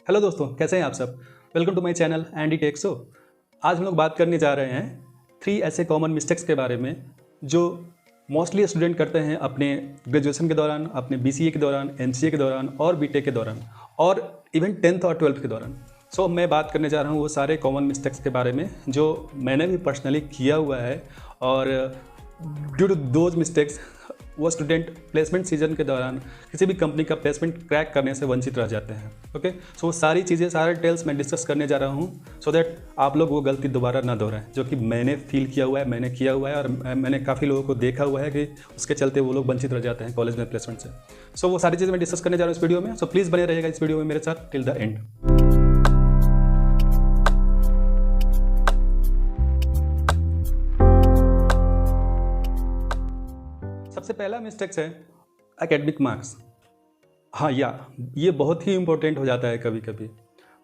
Hello दोस्तों, कैसे हैं आप सब। Welcome to my channel Andy tech show. आज हम लोग बात करने जा रहे हैं 3 ऐसे कॉमन मिस्टेक्स के बारे में जो मोस्टली स्टूडेंट करते हैं अपने ग्रेजुएशन के दौरान, अपने बीसीए के दौरान, एमसीए के दौरान और बीटेक के दौरान और इवन 10th और 12th के दौरान। सो मैं बात करने जा रहा हूँ वो सारे कॉमन मिस्टेक्स के बारे में जो मैंने भी पर्सनली किया हुआ है और ड्यू टू दोज मिस्टेक्स वो स्टूडेंट प्लेसमेंट सीजन के दौरान किसी भी कंपनी का प्लेसमेंट क्रैक करने से वंचित रह जाते हैं। ओके, सो वो सारी चीज़ें, सारे डिटेल्स मैं डिस्कस करने जा रहा हूँ सो दैट आप लोग वो गलती दोबारा ना दोहराएं जो कि मैंने फील किया हुआ है, मैंने किया हुआ है और मैंने काफ़ी लोगों को देखा हुआ है कि उसके चलते वो लोग वंचित रह जाते हैं कॉलेज में प्लेसमेंट से। सो वो सारी चीज़ें मैं डिस्कस करने जा रहा हूँ इस वीडियो में। सो प्लीज़ बने रहिएगा इस वीडियो में मेरे साथ टिल द एंड। सबसे पहला मिस्टेक्स है एकेडमिक मार्क्स। हाँ, ये बहुत ही इंपॉर्टेंट हो जाता है कभी कभी।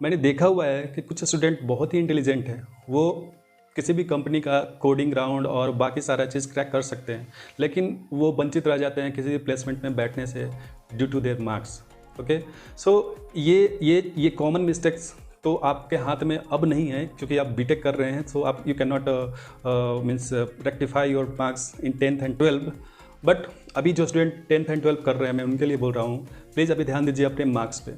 मैंने देखा हुआ है कि कुछ स्टूडेंट बहुत ही इंटेलिजेंट हैं, वो किसी भी कंपनी का कोडिंग राउंड और बाकी सारा चीज़ क्रैक कर सकते हैं, लेकिन वो वंचित रह जाते हैं किसी भी प्लेसमेंट में बैठने से due to their marks. Okay, so ये कॉमन मिस्टेक्स तो आपके हाथ में अब नहीं है क्योंकि आप बीटेक कर रहे हैं। सो आप you can not means rectify your marks in 10th and 12th। But अभी जो स्टूडेंट 10th एंड 12th कर रहे हैं मैं उनके लिए बोल रहा हूँ, प्लीज़ अभी ध्यान दीजिए अपने मार्क्स पे।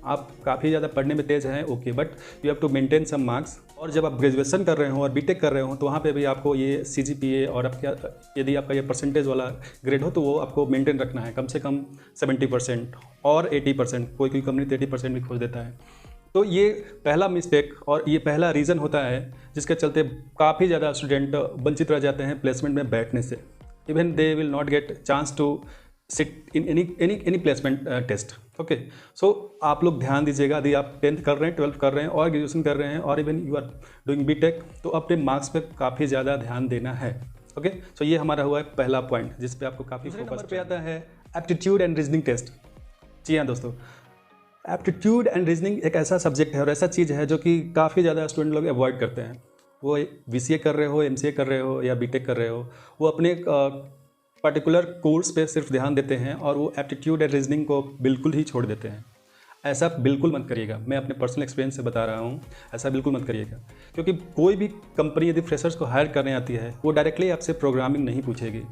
आप काफ़ी ज़्यादा पढ़ने में तेज़ हैं, okay, but you have to maintain some marks. और जब आप ग्रेजुएशन कर रहे हो और बीटेक कर रहे हो तो वहाँ पे भी आपको ये CGPA और आपका यदि आपका ये परसेंटेज वाला ग्रेड हो तो वो आपको मेंटेन रखना है, कम से कम 70% और 80%। कोई कंपनी तो 80% भी खोज देता है। तो ये पहला मिस्टेक और ये पहला रीज़न होता है जिसके चलते काफ़ी ज़्यादा स्टूडेंट वंचित रह जाते हैं प्लेसमेंट में बैठने से। Even they will not get chance to sit in any placement test. Okay, so आप लोग ध्यान दीजिएगा, यदि आप 10th कर रहे हैं, 12th कर रहे हैं और ग्रेजुएशन कर रहे हैं और even you are doing BTech तो अपने मार्क्स पे काफ़ी ज़्यादा ध्यान देना है। ओके, सो ये हमारा हुआ है पहला पॉइंट जिस पे आपको काफ़ी फोकस पे आता है एप्टीट्यूड एंड रीजनिंग टेस्ट। जी हाँ दोस्तों, एप्टीट्यूड एंड रीजनिंग एक ऐसा सब्जेक्ट है और ऐसा चीज़ है जो कि काफ़ी ज़्यादा स्टूडेंट लोग अवॉइड करते हैं। वो BCA कर रहे हो, MCA कर रहे हो या बीटेक कर रहे हो, वो अपने पर्टिकुलर कोर्स पे सिर्फ ध्यान देते हैं और वो एप्टीट्यूड एंड रीजनिंग को बिल्कुल ही छोड़ देते हैं। ऐसा बिल्कुल मत करिएगा, मैं अपने पर्सनल एक्सपीरियंस से बता रहा हूँ, ऐसा बिल्कुल मत करिएगा। क्योंकि कोई भी कंपनी यदि फ्रेशर्स को हायर करने आती है वो डायरेक्टली आपसे प्रोग्रामिंग नहीं पूछेगी।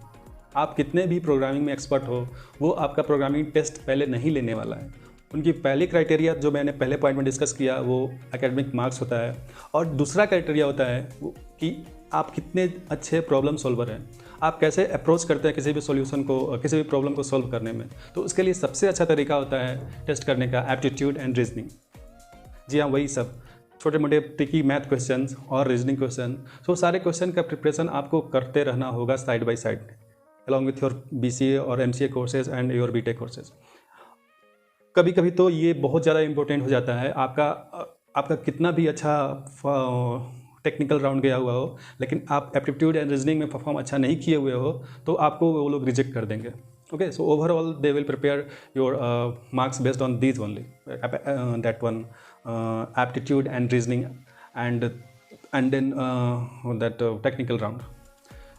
आप कितने भी प्रोग्रामिंग में एक्सपर्ट हो, वो आपका प्रोग्रामिंग टेस्ट पहले नहीं लेने वाला है। उनकी पहली क्राइटेरिया जो मैंने पहले पॉइंट में डिस्कस किया वो एकेडमिक मार्क्स होता है और दूसरा क्राइटेरिया होता है कि आप कितने अच्छे प्रॉब्लम सॉल्वर हैं, आप कैसे अप्रोच करते हैं किसी भी सॉल्यूशन को, किसी भी प्रॉब्लम को सॉल्व करने में। तो उसके लिए सबसे अच्छा तरीका होता है टेस्ट करने का एप्टीट्यूड एंड रीजनिंग। जी हाँ, वही सब छोटे मोटे ट्रिकी मैथ क्वेश्चन और रीजनिंग क्वेश्चन। सो सारे क्वेश्चन का प्रिपरेशन आपको करते रहना होगा side by side along with your BCA और MCA courses and your BTech courses. कभी कभी तो ये बहुत ज़्यादा इंपॉर्टेंट हो जाता है, आपका कितना भी अच्छा टेक्निकल राउंड गया हुआ हो, लेकिन आप एप्टीट्यूड एंड रीजनिंग में परफॉर्म अच्छा नहीं किए हुए हो तो आपको वो लोग रिजेक्ट कर देंगे। Okay, so overall they will prepare your marks based on these only, that one aptitude and reasoning and then that technical round.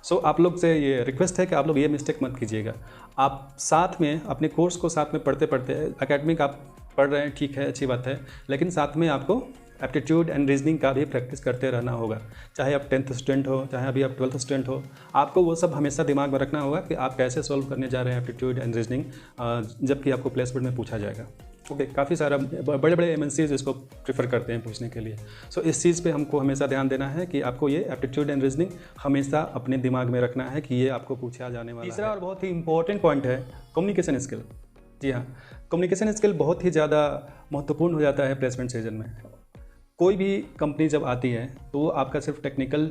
So आप लोग से ये रिक्वेस्ट है कि आप लोग ये मिस्टेक मत कीजिएगा। आप साथ में अपने कोर्स को साथ में पढ़ते पढ़ते एकेडमिक आप पढ़ रहे हैं, ठीक है, अच्छी बात है, लेकिन साथ में आपको एप्टीट्यूड एंड रीजनिंग का भी प्रैक्टिस करते रहना होगा। चाहे आप 10th स्टूडेंट हो, चाहे अभी आप 12th स्टूडेंट हो, आपको वो सब हमेशा दिमाग में रखना होगा कि आप कैसे सॉल्व करने जा रहे हैं एप्टीट्यूड एंड रीजनिंग जबकि आपको प्लेसमेंट में पूछा जाएगा। ओके, काफ़ी सारा बड़े बड़े MNCs इसको प्रीफर करते हैं पूछने के लिए। सो इस चीज़ पे हमको हमेशा ध्यान देना है कि आपको ये एप्टीट्यूड एंड रीजनिंग हमेशा अपने दिमाग में रखना है कि ये आपको पूछा जाने वाला है। तीसरा और बहुत ही इंपॉर्टेंट पॉइंट है कम्युनिकेशन स्किल। जी हाँ, कम्युनिकेशन स्किल बहुत ही ज़्यादा महत्वपूर्ण हो जाता है प्लेसमेंट सीजन में। कोई भी कंपनी जब आती है तो वो आपका सिर्फ टेक्निकल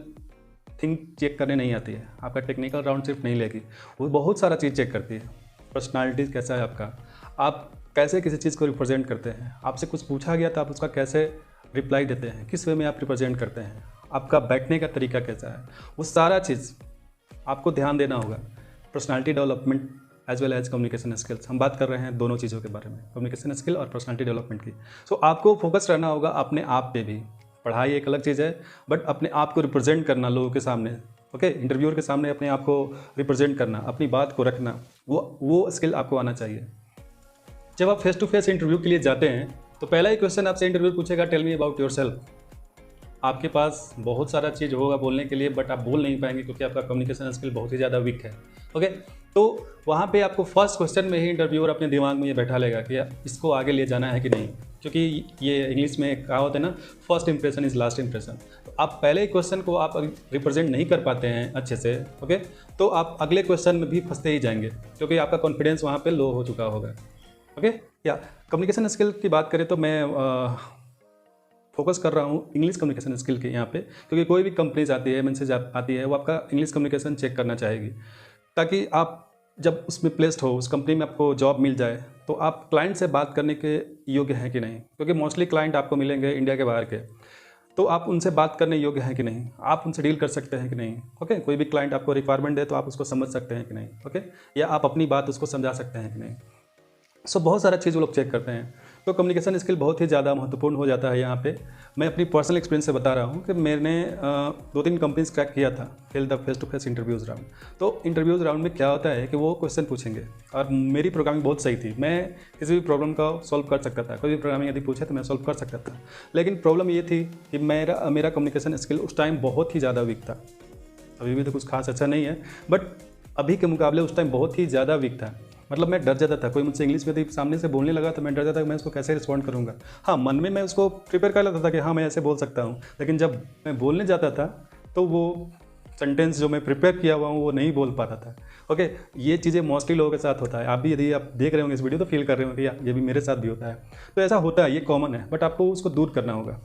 थिंग चेक करने नहीं आती है, आपका टेक्निकल राउंड सिर्फ नहीं लेगी, वो बहुत सारा चीज़ चेक करती है। पर्सनालिटी कैसा है आपका, आप कैसे किसी चीज़ को रिप्रेजेंट करते हैं, आपसे कुछ पूछा गया तो आप उसका कैसे रिप्लाई देते हैं, किस वे में आप रिप्रेजेंट करते हैं, आपका बैठने का तरीका कैसा है, वो सारा चीज़ आपको ध्यान देना होगा। Personality development as well as communication skills, हम बात कर रहे हैं दोनों चीज़ों के बारे में, कम्युनिकेशन स्किल और पर्सनालिटी डेवलपमेंट की। सो आपको फोकस रहना होगा अपने आप पे भी। पढ़ाई एक अलग चीज़ है, बट अपने आप को रिप्रेजेंट करना लोगों के सामने, ओके, इंटरव्यूअर के सामने अपने आप को रिप्रेजेंट करना, अपनी बात को रखना, वो स्किल आपको आना चाहिए। जब आप फेस टू फेस इंटरव्यू के लिए जाते हैं तो पहला ही क्वेश्चन आपसे इंटरव्यू पूछेगा, tell me about yourself. आपके पास बहुत सारा चीज़ होगा बोलने के लिए, बट आप बोल नहीं पाएंगे क्योंकि आपका कम्युनिकेशन स्किल बहुत ही ज़्यादा वीक है। ओके, तो वहाँ पे आपको फर्स्ट क्वेश्चन में ही इंटरव्यूअर अपने दिमाग में ये बैठा लेगा कि इसको आगे ले जाना है कि नहीं, क्योंकि ये इंग्लिश में कहावत है ना, first impression is last impression. तो आप पहले ही क्वेश्चन को आप रिप्रेजेंट नहीं कर पाते हैं अच्छे से, ओके, तो आप अगले क्वेश्चन में भी फंसते ही जाएंगे क्योंकि आपका कॉन्फिडेंस वहाँ पर लो हो चुका होगा। ओके, या कम्युनिकेशन स्किल की बात करें तो मैं फोकस कर रहा हूँ इंग्लिश कम्युनिकेशन स्किल के यहाँ पे, क्योंकि कोई भी कंपनीज आती है, मैसेज आती है, वो आपका इंग्लिश कम्युनिकेशन चेक करना चाहेगी, ताकि आप जब उसमें प्लेस्ड हो, उस कंपनी में आपको जॉब मिल जाए, तो आप क्लाइंट से बात करने के योग्य हैं कि नहीं, क्योंकि मोस्टली क्लाइंट आपको मिलेंगे इंडिया के बाहर के, तो आप उनसे बात करने योग्य हैं कि नहीं, आप उनसे डील कर सकते हैं कि नहीं। ओके, कोई भी क्लाइंट आपको रिक्वायरमेंट दे तो आप उसको समझ सकते हैं कि नहीं, ओके, या आप अपनी बात उसको समझा सकते हैं कि नहीं। सो बहुत सारा चीज़ वो लोग चेक करते हैं। तो कम्युनिकेशन स्किल बहुत ही ज़्यादा महत्वपूर्ण हो जाता है यहाँ पे। मैं अपनी पर्सनल एक्सपीरियंस से बता रहा हूँ कि मैंने 2-3 कंपनीज क्रैक किया था, fill the face to face interviews round. तो इंटरव्यूज़ राउंड में क्या होता है कि वो क्वेश्चन पूछेंगे, और मेरी प्रोग्रामिंग बहुत सही थी, मैं किसी भी प्रॉब्लम का सॉल्व कर सकता था, कोई भी प्रोग्रामिंग यदि पूछे तो मैं सॉल्व कर सकता था। लेकिन प्रॉब्लम ये थी कि मेरा कम्युनिकेशन स्किल उस टाइम बहुत ही ज़्यादा वीक था। अभी भी तो कुछ खास अच्छा नहीं है, बट अभी के मुकाबले उस टाइम बहुत ही ज़्यादा वीक था। मतलब मैं डर जाता था, कोई मुझसे इंग्लिश में सामने से बोलने लगा तो मैं डर जाता था कि मैं उसको कैसे रिस्पॉन्ड करूँगा। हाँ, मन में मैं उसको प्रिपेयर कर लेता था कि हाँ मैं ऐसे बोल सकता हूँ, लेकिन जब मैं बोलने जाता था तो वो सेंटेंस जो मैं प्रिपेयर किया हुआ हूँ वो नहीं बोल पाता था। ओके, ये चीज़ें मोस्टली लोगों के साथ होता है। आप भी यदि आप देख रहे होंगे इस वीडियो तो फील कर रहे होंगे कि ये भी मेरे साथ भी होता है। तो ऐसा होता है, ये कॉमन है, बट आपको उसको दूर करना होगा।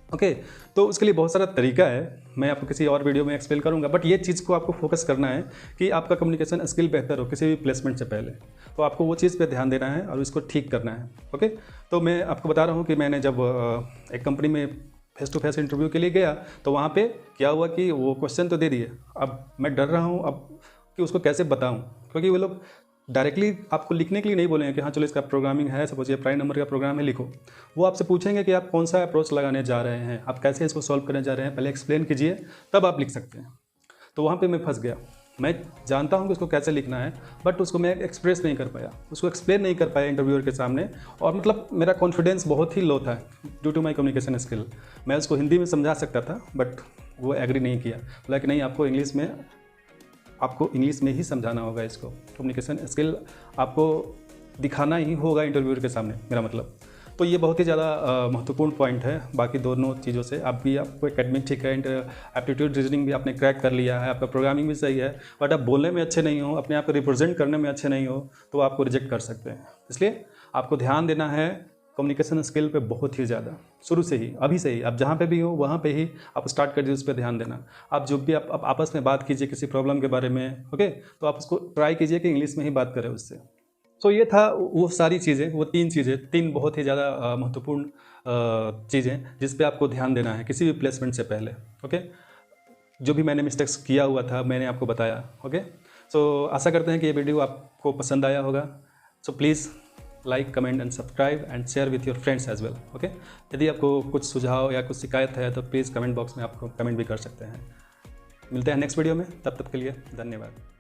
ओके, तो उसके लिए बहुत सारा तरीका है, मैं आपको किसी और वीडियो में एक्सप्लेन करूंगा, बट ये चीज़ को आपको फोकस करना है कि आपका कम्युनिकेशन स्किल बेहतर हो किसी भी प्लेसमेंट से पहले। तो आपको वो चीज़ पे ध्यान देना है और इसको ठीक करना है। ओके, तो मैं आपको बता रहा हूँ कि मैंने जब एक कंपनी में फेस टू फेस इंटरव्यू के लिए गया तो वहाँ पे क्या हुआ कि वो क्वेश्चन तो दे दिए, अब मैं डर रहा हूँ अब कि उसको कैसे बताऊँ, क्योंकि वो लोग डायरेक्टली आपको लिखने के लिए नहीं बोलेंगे कि हाँ चलो इसका प्रोग्रामिंग है, सपोज ये प्राइम नंबर का प्रोग्राम है, लिखो। वो आपसे पूछेंगे कि आप कौन सा अप्रोच लगाने जा रहे हैं, आप कैसे इसको सॉल्व करने जा रहे हैं, पहले एक्सप्लेन कीजिए तब आप लिख सकते हैं। तो वहाँ पे मैं फंस गया। मैं जानता हूँ कि उसको कैसे लिखना है, बट उसको मैं एक्सप्रेस नहीं कर पाया, उसको एक्सप्लेन नहीं कर पाया इंटरव्यूअर के सामने, और मतलब मेरा कॉन्फिडेंस बहुत ही लो था due to my communication skill. मैं उसको हिंदी में समझा सकता था, बट वो एग्री नहीं किया, बोला कि नहीं आपको इंग्लिश में ही समझाना होगा इसको, कम्युनिकेशन स्किल आपको दिखाना ही होगा इंटरव्यूअर के सामने, मेरा मतलब। तो ये बहुत ही ज़्यादा महत्वपूर्ण पॉइंट है। बाकी दोनों चीज़ों से आपको एकेडमिक ठीक है, एप्टीट्यूड रीजनिंग भी आपने क्रैक कर लिया है, आपका प्रोग्रामिंग भी सही है, बट आप बोलने में अच्छे नहीं हो, अपने आप को रिप्रेजेंट करने में अच्छे नहीं हो, तो आपको रिजेक्ट कर सकते हैं। इसलिए आपको ध्यान देना है कम्युनिकेशन स्किल पे बहुत ही ज़्यादा, शुरू से ही, अभी से ही। आप जहाँ पे भी हो वहाँ पे ही आप स्टार्ट कर दीजिए उस पर ध्यान देना। आप जो भी आप आपस में बात कीजिए किसी प्रॉब्लम के बारे में, ओके, तो आप उसको ट्राई कीजिए कि इंग्लिश में ही बात करें उससे। सो ये था वो सारी चीज़ें, वो तीन बहुत ही ज़्यादा महत्वपूर्ण चीज़ें जिस पे आपको ध्यान देना है किसी भी प्लेसमेंट से पहले। ओके, जो भी मैंने मिस्टेक्स किया हुआ था मैंने आपको बताया। ओके, सो आशा करते हैं कि ये वीडियो आपको पसंद आया होगा। So please like, comment and subscribe and share with your friends as well. Okay, यदि आपको कुछ सुझाव या कुछ शिकायत है तो प्लीज़ कमेंट बॉक्स में आपको कमेंट भी कर सकते हैं। मिलते हैं नेक्स्ट वीडियो में, तब तक के लिए धन्यवाद।